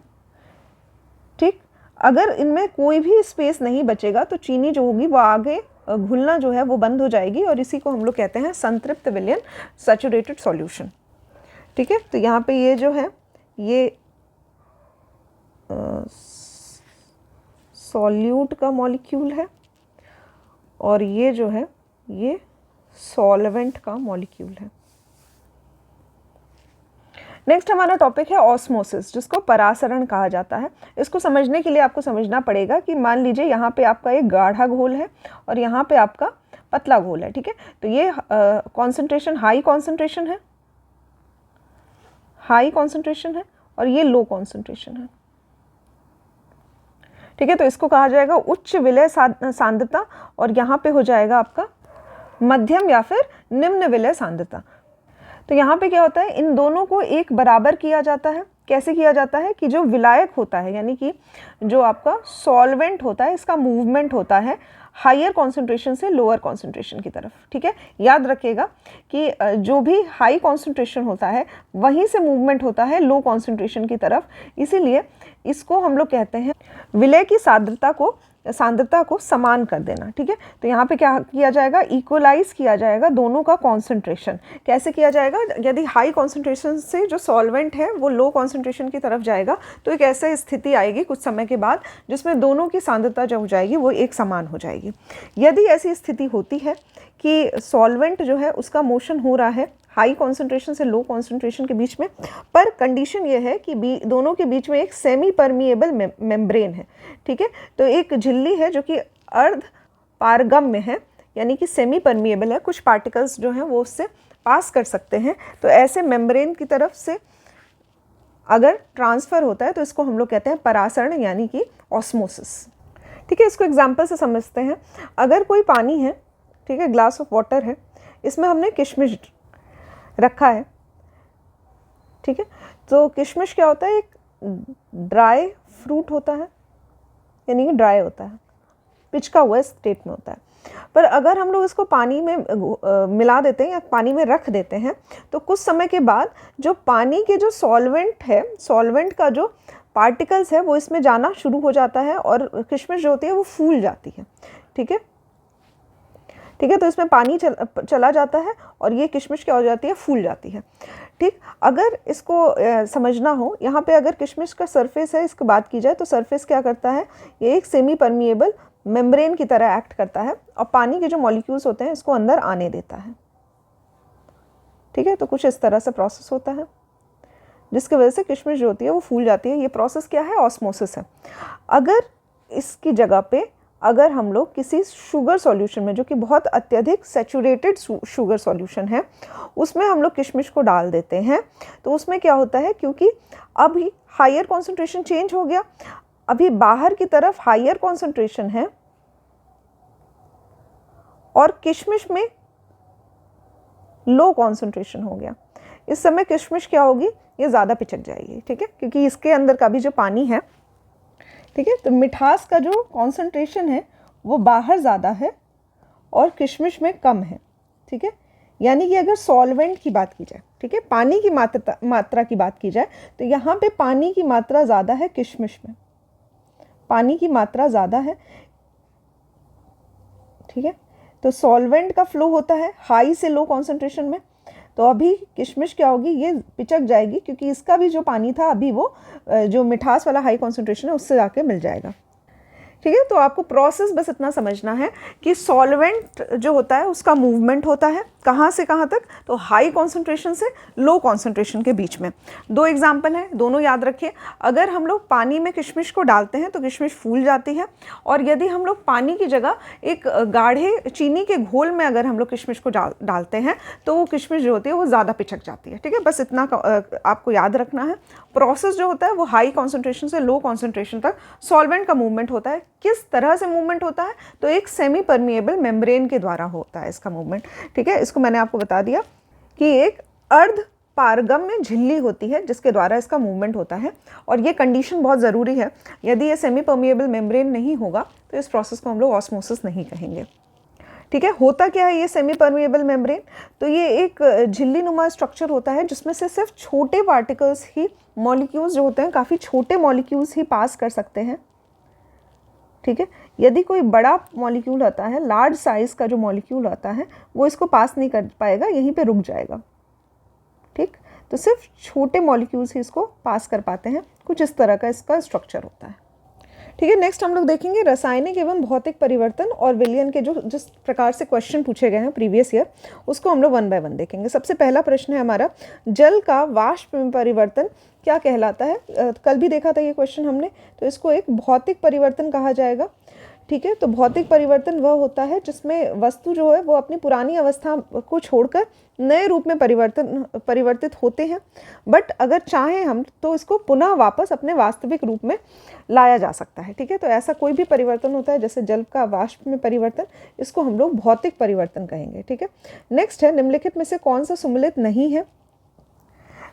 ठीक, अगर इनमें कोई भी स्पेस नहीं बचेगा तो चीनी जो होगी वो आगे घुलना जो है वो बंद हो जाएगी, और इसी को हम लोग कहते हैं संतृप्त विलयन, सैचुरेटेड सॉल्यूशन। ठीक है, तो यहाँ पे ये जो है ये सॉल्यूट का मॉलिक्यूल है और ये जो है ये सॉल्वेंट का मॉलिक्यूल है। नेक्स्ट हमारा टॉपिक है ऑस्मोसिस, जिसको परासरण कहा जाता है। इसको समझने के लिए आपको समझना पड़ेगा कि मान लीजिए यहाँ पे आपका एक गाढ़ा घोल है और यहाँ पे आपका पतला घोल है। ठीक है, तो ये कॉन्सेंट्रेशन हाई कॉन्सेंट्रेशन है, हाई कॉन्सेंट्रेशन है, और ये लो कॉन्सेंट्रेशन है। ठीक है, तो इसको कहा जाएगा उच्च विलय सांद्रता, और यहाँ पे हो जाएगा आपका मध्यम या फिर निम्न विलय सांद्रता। तो यहाँ पे क्या होता है, इन दोनों को एक बराबर किया जाता है। कैसे किया जाता है कि जो विलायक होता है यानी कि जो आपका सॉल्वेंट होता है, इसका मूवमेंट होता है हायर कॉन्सेंट्रेशन से लोअर कॉन्सेंट्रेशन की तरफ। ठीक है, याद रखिएगा कि जो भी हाई कॉन्सेंट्रेशन होता है वहीं से मूवमेंट होता है लो कॉन्सेंट्रेशन की तरफ। इसीलिए इसको हम लोग कहते हैं विलय की सांद्रता को समान कर देना। ठीक है, तो यहाँ पे क्या किया जाएगा, इक्वलाइज किया जाएगा दोनों का कॉन्सेंट्रेशन। कैसे किया जाएगा, यदि हाई कॉन्सेंट्रेशन से जो सॉल्वेंट है वो लो कॉन्सेंट्रेशन की तरफ जाएगा तो एक ऐसी स्थिति आएगी कुछ समय के बाद जिसमें दोनों की सांद्रता जो हो जाएगी वो एक समान हो जाएगी। यदि ऐसी स्थिति होती है कि सॉल्वेंट जो है उसका मोशन हो रहा है हाई कॉन्सेंट्रेशन से लो कॉन्सेंट्रेशन के बीच में, पर कंडीशन ये है कि दोनों के बीच में एक सेमी परमिएबल मेम्ब्रेन है। ठीक है, तो एक झिल्ली है जो कि अर्ध पारगम्य है, यानी कि सेमी परमिएबल है, कुछ पार्टिकल्स जो हैं वो उससे पास कर सकते हैं। तो ऐसे मेम्ब्रेन की तरफ से अगर ट्रांसफ़र होता है तो इसको हम लोग कहते हैं परासरण यानी कि ऑस्मोसिस। ठीक है, इसको एग्जाम्पल से समझते हैं। अगर कोई पानी है, ठीक है, ग्लास ऑफ वाटर है, इसमें हमने किशमिश रखा है, ठीक है, तो किशमिश क्या होता है, एक ड्राई फ्रूट होता है, यानी कि ड्राई होता है, पिचका हुआ स्टेट में होता है। पर अगर हम लोग इसको पानी में मिला देते हैं या पानी में रख देते हैं तो कुछ समय के बाद जो पानी के जो सॉल्वेंट है, सॉल्वेंट का जो पार्टिकल्स है वो इसमें जाना शुरू हो जाता है और किशमिश जो होती है वो फूल जाती है। ठीक है, ठीक है, तो इसमें पानी चला जाता है और ये किशमिश क्या हो जाती है, फूल जाती है। ठीक, अगर इसको समझना हो, यहाँ पे अगर किशमिश का सरफेस है, इसकी बात की जाए तो सरफेस क्या करता है, ये एक सेमी परमिएबल मेम्ब्रेन की तरह एक्ट करता है और पानी के जो मॉलिक्यूल्स होते हैं इसको अंदर आने देता है। ठीक है, तो कुछ इस तरह से प्रोसेस होता है जिसकी वजह से किशमिश जो होती है वो फूल जाती है। ये प्रोसेस क्या है, ऑस्मोसिस है। अगर इसकी जगह पे अगर हम लोग किसी शुगर सॉल्यूशन में, जो कि बहुत अत्यधिक सैचुरेटेड शुगर सॉल्यूशन है, उसमें हम लोग किशमिश को डाल देते हैं तो उसमें क्या होता है, क्योंकि अभी हायर कॉन्सेंट्रेशन चेंज हो गया, अभी बाहर की तरफ हायर कॉन्सेंट्रेशन है और किशमिश में लो कॉन्सेंट्रेशन हो गया। इस समय किशमिश क्या होगी, ये ज़्यादा पिचक जाएगी। ठीक है, क्योंकि इसके अंदर का भी जो पानी है, ठीक है, तो मिठास का जो कॉन्सेंट्रेशन है वो बाहर ज़्यादा है और किशमिश में कम है। ठीक है, यानी कि अगर सॉल्वेंट की बात की जाए, ठीक है, पानी की मात्रा की बात की जाए तो यहाँ पे पानी की मात्रा ज़्यादा है, किशमिश में पानी की मात्रा ज़्यादा है। ठीक है, तो सॉल्वेंट का फ्लो होता है हाई से लो कॉन्सेंट्रेशन में, तो अभी किशमिश क्या होगी, ये पिचक जाएगी क्योंकि इसका भी जो पानी था अभी वो जो मिठास वाला हाई कॉन्सेंट्रेशन है उससे जाके मिल जाएगा। ठीक है, तो आपको प्रोसेस बस इतना समझना है कि सॉल्वेंट जो होता है उसका मूवमेंट होता है कहाँ से कहाँ तक, तो हाई कॉन्सेंट्रेशन से लो कॉन्सेंट्रेशन के बीच में। दो एग्जाम्पल हैं, दोनों याद रखिए। अगर हम लोग पानी में किशमिश को डालते हैं तो किशमिश फूल जाती है, और यदि हम लोग पानी की जगह एक गाढ़े चीनी के घोल में अगर हम लोग किशमिश को डालते हैं तो वो किशमिश जो होती है वो ज़्यादा पिचक जाती है। ठीक है, बस इतना आपको याद रखना है। प्रोसेस जो होता है वो हाई कॉन्सेंट्रेशन से लो कॉन्सेंट्रेशन तक सॉल्वेंट का मूवमेंट होता है। किस तरह से मूवमेंट होता है, तो एक सेमी परमिएबल मेम्ब्रेन के द्वारा होता है इसका मूवमेंट। ठीक है, इसको मैंने आपको बता दिया कि एक अर्ध पारगम्य झिल्ली होती है जिसके द्वारा इसका मूवमेंट होता है, और ये कंडीशन बहुत ज़रूरी है। यदि ये सेमी परमिएबल मेम्ब्रेन नहीं होगा तो इस प्रोसेस को हम लोग ऑस्मोसिस नहीं कहेंगे। ठीक है, होता क्या है ये सेमी परमिएबल मेम्ब्रेन, तो ये एक झिल्ली नुमा स्ट्रक्चर होता है जिसमें से सिर्फ छोटे पार्टिकल्स ही, मॉलिक्यूल्स जो होते हैं काफ़ी छोटे मॉलिक्यूल्स ही पास कर सकते हैं। ठीक है, यदि कोई बड़ा मॉलिक्यूल आता है, लार्ज साइज़ का जो मॉलिक्यूल आता है वो इसको पास नहीं कर पाएगा, यहीं पे रुक जाएगा। ठीक, तो सिर्फ छोटे मॉलिक्यूल्स ही इसको पास कर पाते हैं। कुछ इस तरह का इसका स्ट्रक्चर होता है। ठीक है, नेक्स्ट हम लोग देखेंगे रासायनिक एवं भौतिक परिवर्तन और विलयन के जो जिस प्रकार से क्वेश्चन पूछे गए हैं प्रीवियस ईयर, उसको हम लोग 1 बाय 1 देखेंगे। सबसे पहला प्रश्न है हमारा, जल का वाष्प में परिवर्तन क्या कहलाता है। कल भी देखा था ये क्वेश्चन हमने, तो इसको एक भौतिक परिवर्तन कहा जाएगा। ठीक है, तो भौतिक परिवर्तन वह होता है जिसमें वस्तु जो है वो अपनी पुरानी अवस्था को छोड़कर नए रूप में परिवर्तित होते हैं, बट अगर चाहें हम तो इसको पुनः वापस अपने वास्तविक रूप में लाया जा सकता है। ठीक है, तो ऐसा कोई भी परिवर्तन होता है जैसे जल का वाष्प में परिवर्तन, इसको हम लोग भौतिक परिवर्तन कहेंगे। ठीक है, नेक्स्ट है, निम्नलिखित में से कौन सा सुमेलित नहीं है।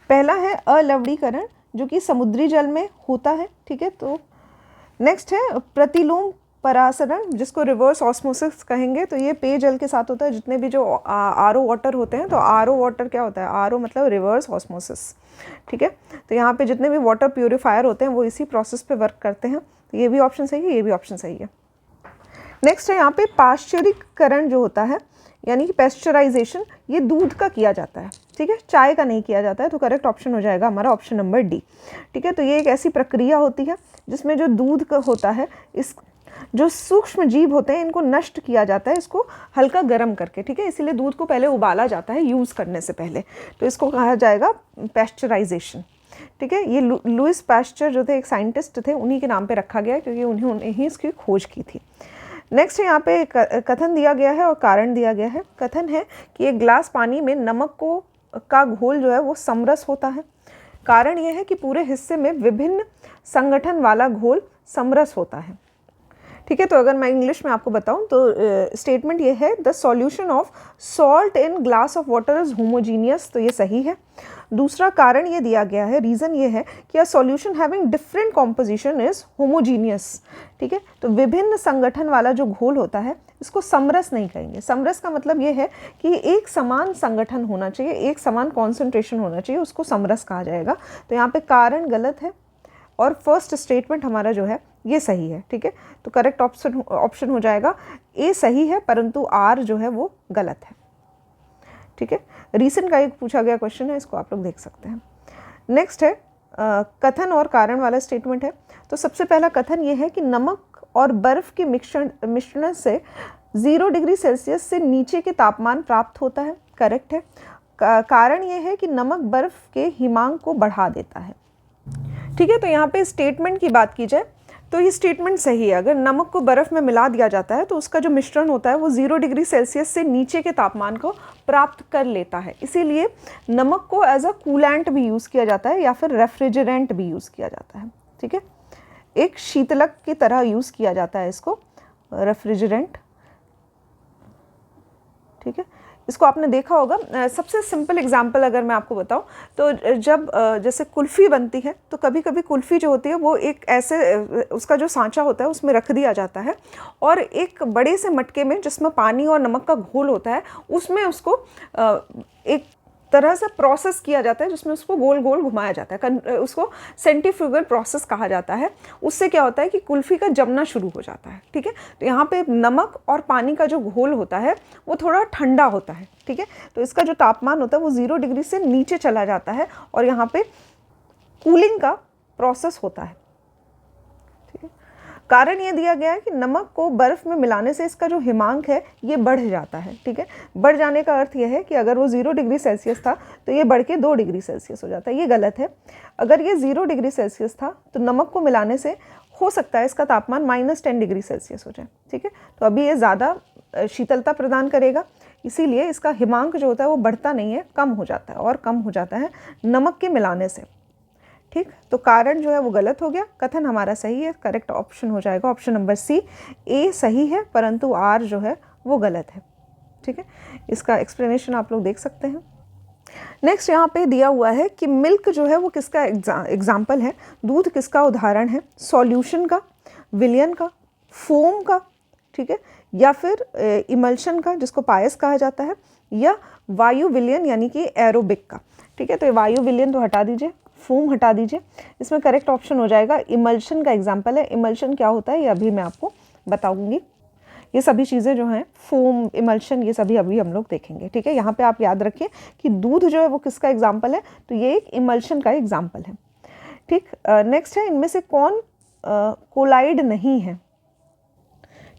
पहला है अलवणीकरण, जो कि समुद्री जल में होता है। ठीक है, तो नेक्स्ट है प्रतिलोम परासरण, जिसको रिवर्स ऑस्मोसिस कहेंगे। तो ये पेयजल के साथ होता है, जितने भी जो आरओ वाटर होते हैं, तो आरओ वाटर क्या होता है, आरओ मतलब रिवर्स ऑस्मोसिस। ठीक है, तो यहाँ पे जितने भी वाटर प्यूरिफायर होते हैं वो इसी प्रोसेस पे वर्क करते हैं। तो ये भी ऑप्शन सही है, ये भी ऑप्शन सही है। नेक्स्ट है यहाँ पे पाश्चरीकरण जो होता है, यानी कि पेस्चराइजेशन, ये दूध का किया जाता है। ठीक है, चाय का नहीं किया जाता है, तो करेक्ट ऑप्शन हो जाएगा हमारा ऑप्शन नंबर डी। ठीक है, तो ये एक ऐसी प्रक्रिया होती है जिसमें जो दूध का होता है, इस जो सूक्ष्म जीव होते हैं इनको नष्ट किया जाता है, इसको हल्का गर्म करके। ठीक है, इसीलिए दूध को पहले उबाला जाता है यूज़ करने से पहले, तो इसको कहा जाएगा पेस्चराइजेशन। ठीक है, ये लुइस पाश्चर जो थे, एक साइंटिस्ट थे, उन्हीं के नाम पे रखा गया क्योंकि उन्होंने ही इसकी खोज की थी। नेक्स्ट यहाँ पे कथन दिया गया है और कारण दिया गया है। कथन है कि एक ग्लास पानी में नमक का घोल जो है वो समरस होता है। कारण यह है कि पूरे हिस्से में विभिन्न संगठन वाला घोल समरस होता है। ठीक है, तो अगर मैं इंग्लिश में आपको बताऊं तो स्टेटमेंट ये है, the solution of salt in glass of water is homogeneous, तो ये सही है। दूसरा कारण ये दिया गया है, रीज़न ये है कि a solution having different composition is homogeneous. ठीक है, तो विभिन्न संगठन वाला जो घोल होता है इसको समरस नहीं कहेंगे। समरस का मतलब ये है कि एक समान संगठन होना चाहिए, एक समान कॉन्सेंट्रेशन होना चाहिए, उसको समरस कहा जाएगा। तो यहाँ पे कारण गलत है और फर्स्ट स्टेटमेंट हमारा जो है ये सही है। ठीक है, तो करेक्ट ऑप्शन हो जाएगा ए सही है, परंतु आर जो है वो गलत है। ठीक है, रीसेंट का एक पूछा गया क्वेश्चन है, इसको आप लोग देख सकते हैं। नेक्स्ट है कथन और कारण वाला स्टेटमेंट है। तो सबसे पहला कथन ये है कि नमक और बर्फ़ के मिश्रण से 0 डिग्री सेल्सियस से नीचे के तापमान प्राप्त होता है, करेक्ट है। कारण ये है कि नमक बर्फ़ के हिमांक को बढ़ा देता है। ठीक है, तो यहाँ पे स्टेटमेंट की बात की जाए तो ये स्टेटमेंट सही है। अगर नमक को बर्फ़ में मिला दिया जाता है तो उसका जो मिश्रण होता है वो 0 डिग्री सेल्सियस से नीचे के तापमान को प्राप्त कर लेता है। इसीलिए नमक को एज अ कूलेंट भी यूज़ किया जाता है या फिर रेफ्रिजरेंट भी यूज़ किया जाता है। ठीक है, एक शीतलक की तरह यूज़ किया जाता है इसको, रेफ्रिजरेंट। ठीक है, इसको आपने देखा होगा। सबसे सिंपल एग्जांपल अगर मैं आपको बताऊं तो जब जैसे कुल्फ़ी बनती है तो कभी कभी कुल्फ़ी जो होती है वो एक ऐसे उसका जो सांचा होता है उसमें रख दिया जाता है और एक बड़े से मटके में जिसमें पानी और नमक का घोल होता है उसमें उसको एक तरह से प्रोसेस किया जाता है जिसमें उसको गोल गोल घुमाया जाता है। उसको सेंट्रीफ्यूगल प्रोसेस कहा जाता है। उससे क्या होता है कि कुल्फ़ी का जमना शुरू हो जाता है। ठीक है, तो यहाँ पे नमक और पानी का जो घोल होता है वो थोड़ा ठंडा होता है। ठीक है, तो इसका जो तापमान होता है वो 0 डिग्री से नीचे चला जाता है और यहाँ पे कूलिंग का प्रोसेस होता है। कारण ये दिया गया है कि नमक को बर्फ़ में मिलाने से इसका जो हिमांक है ये बढ़ जाता है। ठीक है, बढ़ जाने का अर्थ यह है कि अगर वो 0 डिग्री सेल्सियस था तो ये बढ़ के 2 डिग्री सेल्सियस हो जाता है। ये गलत है। अगर ये 0 डिग्री सेल्सियस था तो नमक को मिलाने से हो सकता है इसका तापमान -10 डिग्री सेल्सियस हो जाए। ठीक है, तो अभी ये ज़्यादा शीतलता प्रदान करेगा, इसीलिए इसका हिमांक जो होता है वो बढ़ता नहीं है, कम हो जाता है और कम हो जाता है नमक के मिलाने से। ठीक, तो कारण जो है वो गलत हो गया, कथन हमारा सही है। करेक्ट ऑप्शन हो जाएगा ऑप्शन नंबर सी, ए सही है परंतु आर जो है वो गलत है। ठीक है, इसका एक्सप्लेनेशन आप लोग देख सकते हैं। नेक्स्ट यहाँ पे दिया हुआ है कि मिल्क जो है वो किसका एग्जाम्पल है, दूध किसका उदाहरण है, सॉल्यूशन का, विलयन का, फोम का, ठीक है, या फिर इमल्शन का जिसको पायस कहा जाता है, या वायु विलयन यानी कि एरोबिक का। ठीक है, तो वायु विलयन तो हटा दीजिए, फोम हटा दीजिए। इसमें करेक्ट ऑप्शन हो जाएगा इमल्शन का एग्जाम्पल है। इमल्शन क्या होता है ये अभी मैं आपको बताऊंगी। ये सभी चीज़ें जो हैं फोम, इमल्शन, ये सभी अभी हम लोग देखेंगे। ठीक है, यहाँ पे आप याद रखिए कि दूध जो है वो किसका एग्जाम्पल है, तो ये एक इमल्शन का एग्जाम्पल है। ठीक, नेक्स्ट है इनमें से कौन कोलाइड नहीं है।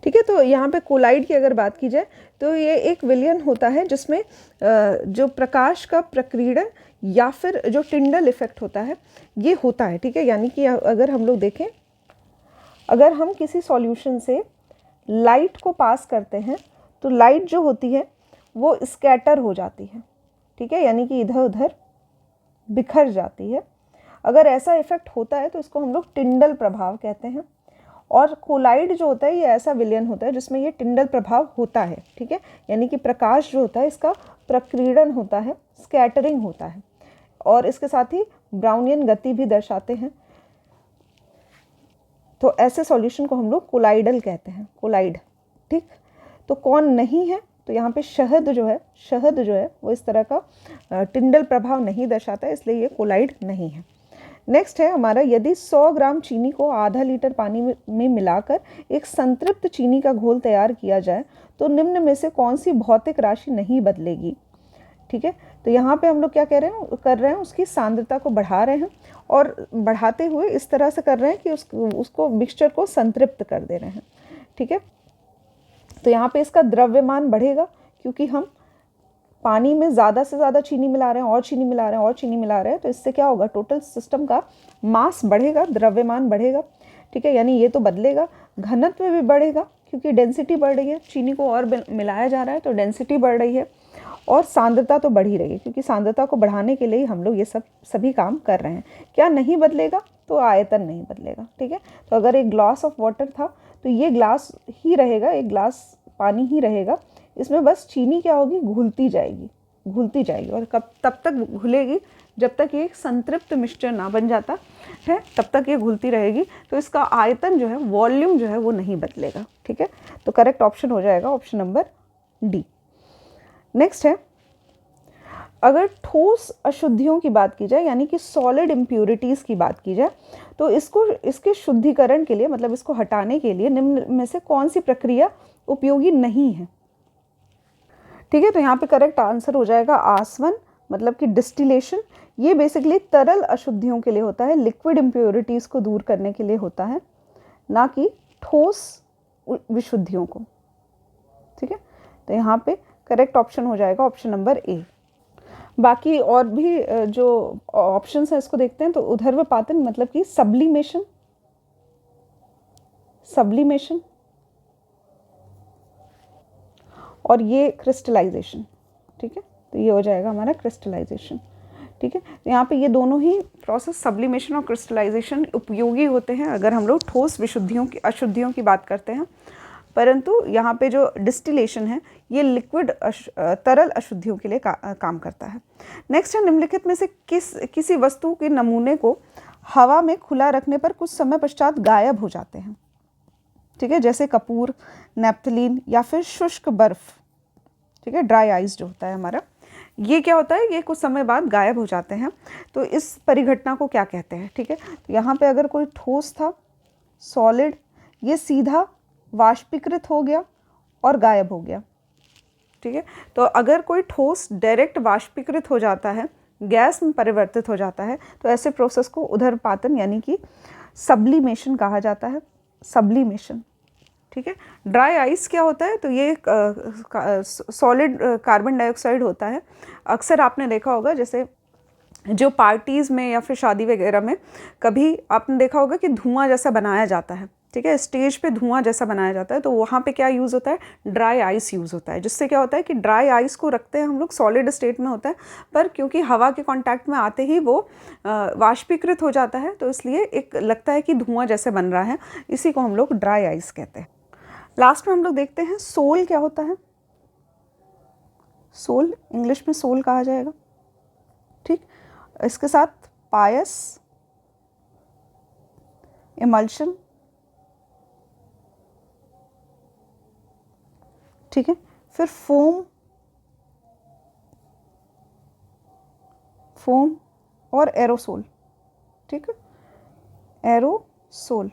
ठीक है, तो यहाँ पे कोलाइड की अगर बात की जाए तो ये एक विलयन होता है जिसमें जो प्रकाश का प्रकीर्णन या फिर जो टिंडल इफेक्ट होता है ये होता है। ठीक है, यानी कि अगर हम लोग देखें, अगर हम किसी सॉल्यूशन से लाइट को पास करते हैं तो लाइट जो होती है वो स्कैटर हो जाती है। ठीक है, यानी कि इधर उधर बिखर जाती है। अगर ऐसा इफेक्ट होता है तो इसको हम लोग टिंडल प्रभाव कहते हैं। और कोलाइड जो होता है ये ऐसा विलयन होता है जिसमें ये टिंडल प्रभाव होता है। ठीक है, यानी कि प्रकाश जो होता है इसका प्रकीर्णन होता है, स्कैटरिंग होता है, और इसके साथ ही ब्राउनियन गति भी दर्शाते हैं। तो ऐसे सॉल्यूशन को हम लोग कोलाइडल कहते हैं, कोलाइड। ठीक, तो कौन नहीं है, तो यहाँ पे शहद जो है वो इस तरह का टिंडल प्रभाव नहीं दर्शाता है, इसलिए ये कोलाइड नहीं है। नेक्स्ट है हमारा, यदि 100 ग्राम चीनी को आधा लीटर पानी में मिलाकर एक संतृप्त चीनी का घोल तैयार किया जाए तो निम्न में से कौन सी भौतिक राशि नहीं बदलेगी। ठीक है, तो यहाँ पे हम लोग क्या कर रहे हैं, उसकी सांद्रता को बढ़ा रहे हैं और बढ़ाते हुए इस तरह से कर रहे हैं कि उसको मिक्सचर को संतृप्त कर दे रहे हैं। ठीक है, तो यहाँ पे इसका द्रव्यमान बढ़ेगा क्योंकि हम पानी में ज़्यादा से ज़्यादा चीनी मिला रहे हैं और चीनी मिला रहे हैं और चीनी मिला रहे हैं, तो इससे क्या होगा, टोटल सिस्टम का मास बढ़ेगा, द्रव्यमान बढ़ेगा। ठीक है, यानी ये तो बदलेगा, घनत्व भी बढ़ेगा क्योंकि डेंसिटी बढ़ रही है, चीनी को और मिलाया जा रहा है तो डेंसिटी बढ़ रही है, और सांद्रता तो बढ़ ही रही है, क्योंकि सांद्रता को बढ़ाने के लिए हम लोग ये सभी काम कर रहे हैं। क्या नहीं बदलेगा? तो आयतन नहीं बदलेगा, ठीक है। तो अगर एक ग्लास ऑफ वाटर था तो ये ग्लास ही रहेगा, एक ग्लास पानी ही रहेगा, इसमें बस चीनी क्या होगी, घुलती जाएगी और तब तक घुलेगी जब तक ये एक संतृप्त मिक्सचर ना बन जाता है, तब तक ये घुलती रहेगी। तो इसका आयतन जो है, वॉल्यूम जो है वो नहीं बदलेगा, ठीक है। तो करेक्ट ऑप्शन हो जाएगा ऑप्शन नंबर डी। नेक्स्ट है, अगर ठोस अशुद्धियों की बात की जाए, यानी कि सॉलिड इम्प्यूरिटीज़ की बात की जाए, तो इसके शुद्धिकरण के लिए, मतलब इसको हटाने के लिए निम्न में से कौन सी प्रक्रिया उपयोगी नहीं है, ठीक है। तो यहाँ पे करेक्ट आंसर हो जाएगा आसवन, मतलब कि डिस्टिलेशन। ये बेसिकली तरल अशुद्धियों के लिए होता है, लिक्विड इम्प्योरिटीज़ को दूर करने के लिए होता है, ना कि ठोस विशुद्धियों को, ठीक है। तो यहाँ पे करेक्ट ऑप्शन हो जाएगा ऑप्शन नंबर ए। बाकी और भी जो ऑप्शंस हैं इसको देखते हैं। तो ऊर्ध्वपातन मतलब कि सब्लिमेशन और ये क्रिस्टलाइजेशन, ठीक है। तो ये हो जाएगा हमारा क्रिस्टलाइजेशन, ठीक है। तो यहाँ पे ये दोनों ही प्रोसेस, सब्लिमेशन और क्रिस्टलाइजेशन, उपयोगी होते हैं अगर हम लोग ठोस अशुद्धियों की बात करते हैं। परंतु यहाँ पे जो डिस्टिलेशन है ये लिक्विड तरल अशुद्धियों के लिए काम करता है। नेक्स्ट है, निम्नलिखित में से किसी वस्तु के नमूने को हवा में खुला रखने पर कुछ समय पश्चात गायब हो जाते हैं, ठीक है। जैसे कपूर, नैप्थलीन या फिर शुष्क बर्फ, ठीक है, ड्राई आइस जो होता है हमारा, ये क्या होता है, ये कुछ समय बाद गायब हो जाते हैं। तो इस परिघटना को क्या कहते हैं, ठीक है। तो यहाँ पे अगर कोई ठोस था, सॉलिड, ये सीधा वाष्पीकृत हो गया और गायब हो गया, ठीक है। तो अगर कोई ठोस डायरेक्ट वाष्पीकृत हो जाता है, गैस में परिवर्तित हो जाता है, तो ऐसे प्रोसेस को ऊर्ध्वपातन यानी कि सब्लिमेशन कहा जाता है, सब्लिमेशन, ठीक है। ड्राई आइस क्या होता है, तो ये सॉलिड कार्बन डाइऑक्साइड होता है। अक्सर आपने देखा होगा, जैसे जो पार्टीज़ में या फिर शादी वगैरह में कभी आपने देखा होगा कि धुआं जैसा बनाया जाता है, ठीक है, स्टेज पे धुआं जैसा बनाया जाता है, तो वहाँ पे क्या यूज़ होता है, ड्राई आइस यूज़ होता है। जिससे क्या होता है कि ड्राई आइस को रखते हैं हम लोग, सॉलिड स्टेट में होता है, पर क्योंकि हवा के कांटेक्ट में आते ही वो वाष्पीकृत हो जाता है, तो इसलिए एक लगता है कि धुआं जैसे बन रहा है, इसी को हम लोग ड्राई आइस कहते हैं। लास्ट में हम लोग देखते हैं सोल क्या होता है। सोल इंग्लिश में सोल कहा जाएगा, ठीक। इसके साथ पायस, इमल्शन, ठीक है, फिर फोम और एरोसोल, ठीक है, एरोसोल।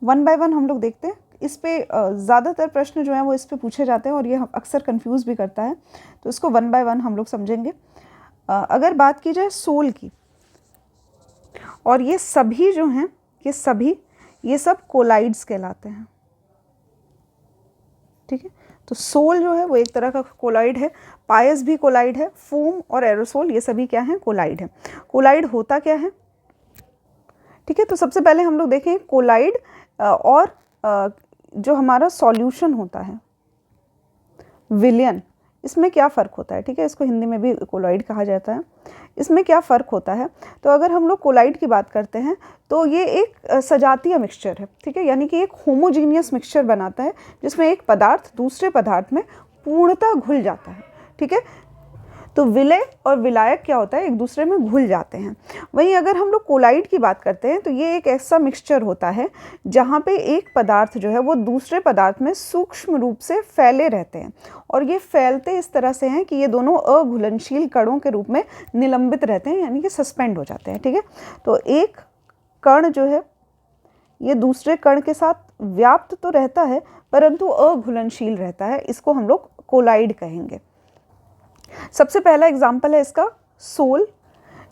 वन बाय वन हम लोग देखते हैं। इस पे ज़्यादातर प्रश्न जो हैं वो इस पे पूछे जाते हैं और ये अक्सर कंफ्यूज भी करता है, तो इसको वन बाय वन हम लोग समझेंगे। अगर बात की जाए सोल की, और ये सभी जो हैं, ये सब कोलाइड्स कहलाते हैं, ठीक है। तो सोल जो है वो एक तरह का कोलाइड है, पायस भी कोलाइड है, फोम और एरोसोल ये सभी क्या हैं, कोलाइड है। कोलाइड होता क्या है, ठीक है। तो सबसे पहले हम लोग देखें कोलाइड और जो हमारा सॉल्यूशन होता है, विलयन, इसमें क्या फ़र्क होता है, ठीक है। इसको हिंदी में भी कोलाइड कहा जाता है। इसमें क्या फ़र्क होता है, तो अगर हम लोग कोलाइड की बात करते हैं तो ये एक सजातीय मिक्सचर है, ठीक है, यानी कि एक होमोजीनियस मिक्सचर बनाता है जिसमें एक पदार्थ दूसरे पदार्थ में पूर्णतः घुल जाता है, ठीक है। तो विलय और विलायक क्या होता है, एक दूसरे में घुल जाते हैं। वहीं अगर हम लोग कोलाइड की बात करते हैं तो ये एक ऐसा मिक्सचर होता है जहाँ पे एक पदार्थ जो है वो दूसरे पदार्थ में सूक्ष्म रूप से फैले रहते हैं, और ये फैलते इस तरह से हैं कि ये दोनों अघुलनशील कणों के रूप में निलंबित रहते हैं, यानी कि सस्पेंड हो जाते हैं, ठीक है। तो एक कण जो है ये दूसरे कण के साथ व्याप्त तो रहता है परंतु अघुलनशील रहता है, इसको हम लोग कोलाइड कहेंगे। सबसे पहला एग्जाम्पल है इसका सोल,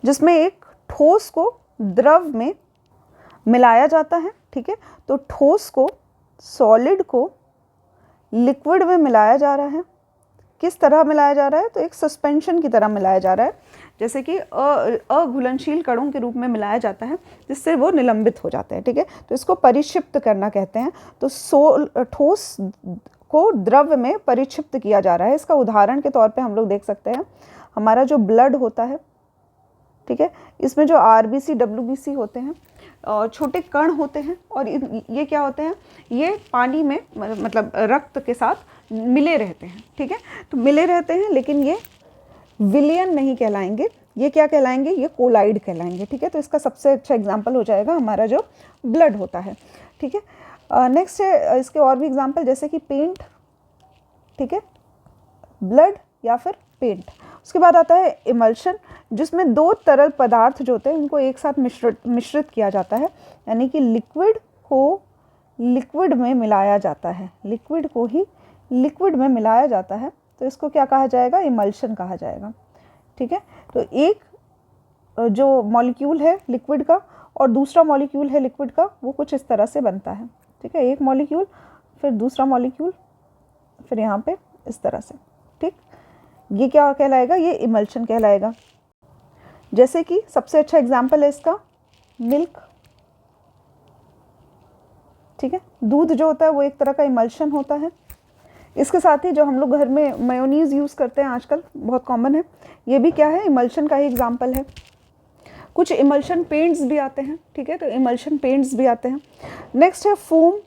जिसमें एक ठोस को द्रव में मिलाया जाता है, ठीक है। तो ठोस को, सॉलिड को लिक्विड में मिलाया जा रहा है। किस तरह मिलाया जा रहा है, तो एक सस्पेंशन की तरह मिलाया जा रहा है, जैसे कि अघुलनशील कणों के रूप में मिलाया जाता है, जिससे वो निलंबित हो जाते हैं, ठीक है। तो इसको परिक्षिप्त करना कहते हैं। तो ठोस को द्रव्य में परिक्षिप्त किया जा रहा है। इसका उदाहरण के तौर पे हम लोग देख सकते हैं, हमारा जो ब्लड होता है, ठीक है, इसमें जो RBC WBC होते हैं, छोटे कण होते हैं, और ये क्या होते हैं, ये पानी में मतलब रक्त के साथ मिले रहते हैं, ठीक है। तो मिले रहते हैं, लेकिन ये विलयन नहीं कहलाएंगे, ये क्या कहलाएंगे, ये कोलाइड कहलाएंगे, ठीक है। तो इसका सबसे अच्छा एग्जाम्पल हो जाएगा हमारा जो ब्लड होता है, ठीक है। नेक्स्ट है इसके और भी एग्जाम्पल, जैसे कि पेंट, ठीक है, ब्लड या फिर पेंट। उसके बाद आता है इमल्शन, जिसमें दो तरल पदार्थ जो होते हैं उनको एक साथ मिश्रित किया जाता है, यानी कि लिक्विड को लिक्विड में मिलाया जाता है, लिक्विड को ही लिक्विड में मिलाया जाता है, तो इसको क्या कहा जाएगा, इमल्शन कहा जाएगा, ठीक है। तो एक जो मॉलिक्यूल है लिक्विड का और दूसरा मॉलिक्यूल है लिक्विड का, वो कुछ इस तरह से बनता है, ठीक है, एक मॉलिक्यूल फिर दूसरा मॉलिक्यूल फिर यहाँ पे इस तरह से, ठीक। ये क्या कहलाएगा, ये इमल्शन कहलाएगा। जैसे कि सबसे अच्छा एग्जाम्पल है इसका मिल्क, ठीक है, दूध जो होता है वो एक तरह का इमल्शन होता है। इसके साथ ही जो हम लोग घर में मेयोनीज़ यूज़ करते हैं आजकल, बहुत कॉमन है, ये भी क्या है, इमल्शन का ही एग्जाम्पल है। कुछ इमल्शन पेंट्स भी आते हैं, ठीक है, तो इमल्शन पेंट्स भी आते हैं। नेक्स्ट है फोम।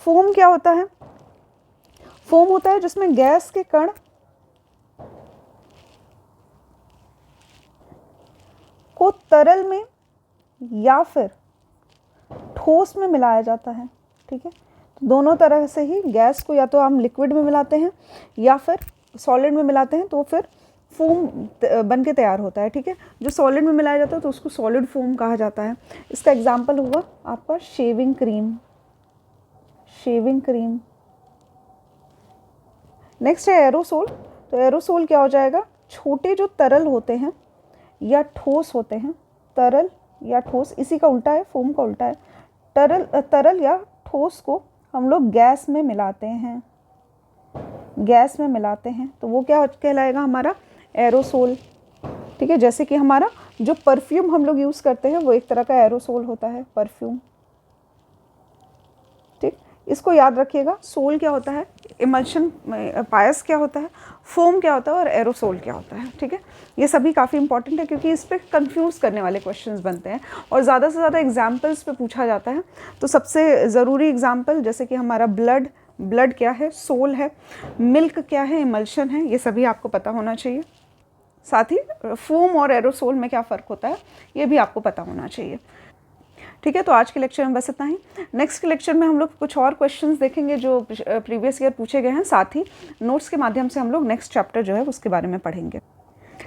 फोम क्या होता है, फोम होता है जिसमें गैस के कण को तरल में या फिर ठोस में मिलाया जाता है, ठीक है। तो दोनों तरह से ही गैस को या तो हम लिक्विड में मिलाते हैं या फिर सॉलिड में मिलाते हैं, तो फिर फोम बन के तैयार होता है, ठीक है। जो सॉलिड में मिलाया जाता है तो उसको सॉलिड फोम कहा जाता है। इसका एग्जाम्पल होगा आपका shaving cream, shaving cream. Next है एरोसोल। तो एरोसोल क्या हो जाएगा, छोटे जो तरल होते हैं या ठोस होते हैं, तरल या ठोस, इसी का उल्टा है, फोम का उल्टा है। तरल या ठोस को हम लोग गैस में मिलाते हैं, गैस में मिलाते हैं, तो वो क्या कहलाएगा, हमारा एरोसोल, ठीक है। जैसे कि हमारा जो परफ्यूम हम लोग यूज़ करते हैं वो एक तरह का एरोसोल होता है, परफ्यूम, ठीक। इसको याद रखिएगा, सोल क्या होता है, इमल्शन, पायस क्या होता है, फोम क्या होता है और एरोसोल क्या होता है, ठीक है। ये सभी काफ़ी इंपॉर्टेंट है क्योंकि इस पर कंफ्यूज करने वाले क्वेश्चंस बनते हैं और ज़्यादा से ज़्यादा एग्जाम्पल्स पे पूछा जाता है। तो सबसे ज़रूरी एग्जाम्पल जैसे कि हमारा ब्लड, ब्लड क्या है, सोल है, मिल्क क्या है, इमल्शन है, ये सभी आपको पता होना चाहिए। साथ ही फोम और एरोसोल में क्या फ़र्क होता है ये भी आपको पता होना चाहिए, ठीक है। तो आज के लेक्चर में बस इतना ही। नेक्स्ट के लेक्चर में हम लोग कुछ और क्वेश्चंस देखेंगे जो प्रीवियस ईयर पूछे गए हैं, साथ ही नोट्स के माध्यम से हम लोग नेक्स्ट चैप्टर जो है उसके बारे में पढ़ेंगे।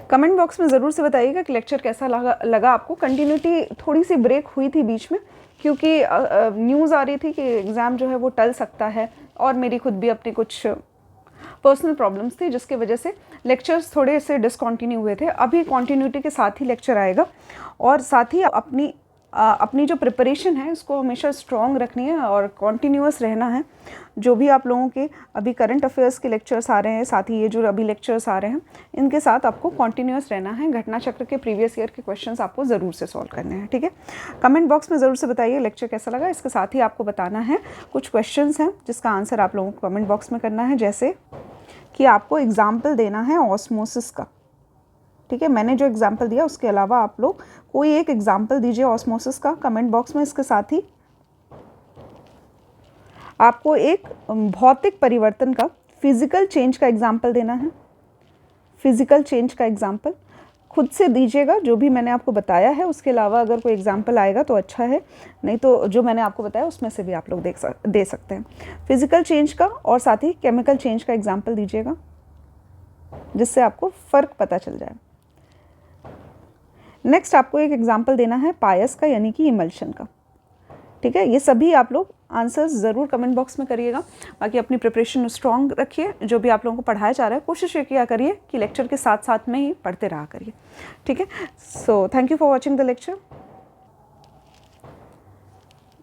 कमेंट बॉक्स में ज़रूर से बताइएगा कि लेक्चर कैसा लगा आपको। कंटिन्यूटी थोड़ी सी ब्रेक हुई थी बीच में क्योंकि न्यूज़ आ रही थी कि एग्ज़ाम जो है वो टल सकता है और मेरी खुद भी अपनी कुछ पर्सनल प्रॉब्लम्स थी जिसकी वजह से लेक्चर्स थोड़े से डिसकंटिन्यू हुए थे। अभी कंटिन्यूटी के साथ ही लेक्चर आएगा और साथ ही अपनी जो प्रिपरेशन है उसको हमेशा स्ट्रॉन्ग रखनी है और कॉन्टीन्यूअस रहना है। जो भी आप लोगों के अभी करंट अफेयर्स के लेक्चर्स आ रहे हैं, साथ ही ये जो अभी लेक्चर्स आ रहे हैं, इनके साथ आपको कॉन्टीन्यूअस रहना है। घटना चक्र के प्रीवियस ईयर के क्वेश्चंस आपको ज़रूर से सॉल्व करने हैं, ठीक है। कमेंट बॉक्स में ज़रूर से बताइए लेक्चर कैसा लगा। इसके साथ ही आपको बताना है कुछ क्वेश्चंस हैं जिसका आंसर आप लोगों को कमेंट बॉक्स में करना है, जैसे कि आपको एग्जाम्पल देना है ऑस्मोसिस का, ठीक है। मैंने जो एग्जाम्पल दिया उसके अलावा आप लोग कोई एक एग्जाम्पल दीजिए ऑस्मोसिस का कमेंट बॉक्स में। इसके साथ ही आपको एक भौतिक परिवर्तन का, फिजिकल चेंज का एग्जाम्पल देना है। फिजिकल चेंज का एग्जाम्पल खुद से दीजिएगा, जो भी मैंने आपको बताया है उसके अलावा अगर कोई एग्जाम्पल आएगा तो अच्छा है, नहीं तो जो मैंने आपको बताया उसमें से भी आप लोग दे सकते हैं। फिजिकल चेंज का और साथ ही केमिकल चेंज का एग्जाम्पल दीजिएगा जिससे आपको फ़र्क पता चल जाए। नेक्स्ट आपको एक एग्जाम्पल देना है पायस का, यानी कि इमल्शन का, ठीक है। ये सभी आप लोग आंसर्स ज़रूर कमेंट बॉक्स में करिएगा। बाकी अपनी प्रिपरेशन स्ट्रॉन्ग रखिए। जो भी आप लोगों को पढ़ाया जा रहा है कोशिश ये किया करिए कि लेक्चर के साथ साथ में ही पढ़ते रहा करिए, ठीक है। So thank you for watching the lecture.